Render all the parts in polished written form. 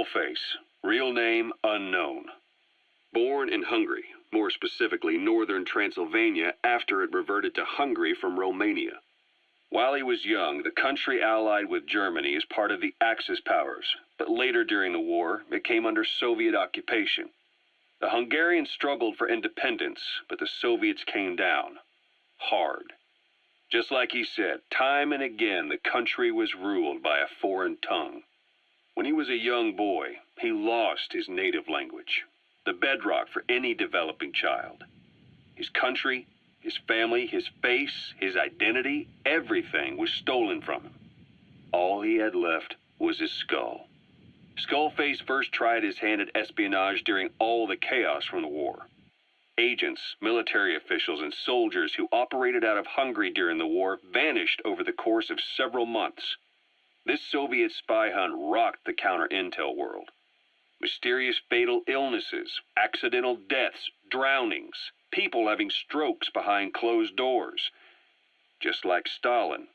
Skullface, real name unknown. Born in Hungary, more specifically northern Transylvania after it reverted to Hungary from Romania. While he was young, the country allied with Germany as part of the Axis powers, but later during the war, it came under Soviet occupation. The Hungarians struggled for independence, but the Soviets came down. Hard. Just like he said, time and again the country was ruled by a foreign tongue. When he was a young boy, he lost his native language, the bedrock for any developing child. His country, his family, his face, his identity, everything was stolen from him. All he had left was his skull. Skullface first tried his hand at espionage during all the chaos from the war. Agents, military officials, and soldiers who operated out of Hungary during the war vanished over the course of several months. This Soviet spy hunt rocked the counter-intel world. Mysterious fatal illnesses, accidental deaths, drownings, people having strokes behind closed doors. Just like Stalin,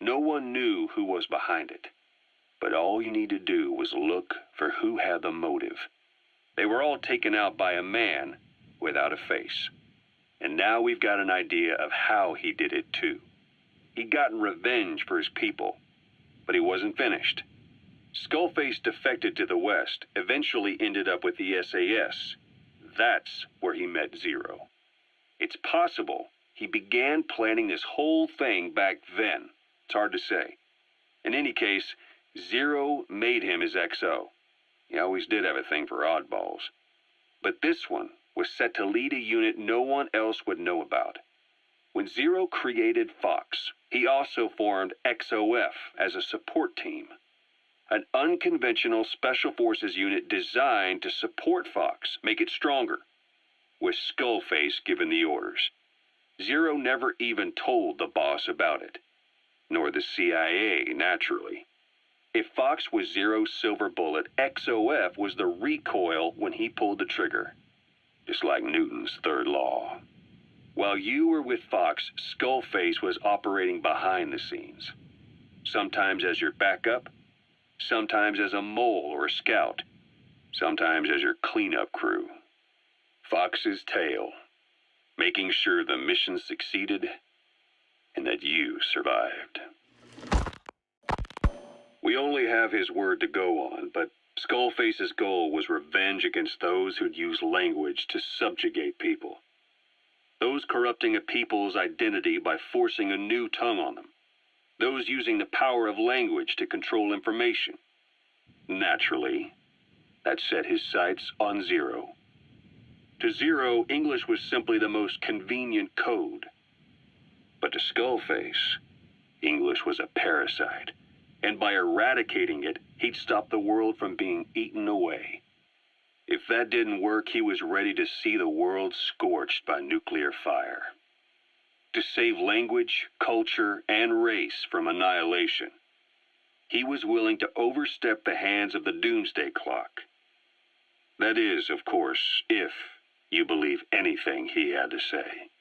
no one knew who was behind it. But all you need to do was look for who had the motive. They were all taken out by a man without a face. And now we've got an idea of how he did it too. He'd gotten revenge for his people, but he wasn't finished. Skullface defected to the West, eventually ended up with the SAS. That's where he met Zero. It's possible he began planning this whole thing back then. It's hard to say. In any case, Zero made him his XO. He always did have a thing for oddballs. But this one was set to lead a unit no one else would know about. When Zero created Fox, he also formed XOF as a support team. An unconventional special forces unit designed to support Fox, make it stronger, with Skullface giving the orders. Zero never even told the boss about it, nor the CIA, naturally. If Fox was Zero's silver bullet, XOF was the recoil when he pulled the trigger, just like Newton's third law. While you were with Fox, Skullface was operating behind the scenes, sometimes as your backup, sometimes as a mole or a scout, sometimes as your cleanup crew. Fox's tale, making sure the mission succeeded and that you survived. We only have his word to go on, but Skullface's goal was revenge against those who'd use language to subjugate people. Those corrupting a people's identity by forcing a new tongue on them. Those using the power of language to control information. Naturally, that set his sights on Zero. To Zero, English was simply the most convenient code. But to Skullface, English was a parasite. And by eradicating it, he'd stop the world from being eaten away. If that didn't work, he was ready to see the world scorched by nuclear fire. To save language, culture, and race from annihilation, he was willing to overstep the hands of the doomsday clock. That is, of course, if you believe anything he had to say.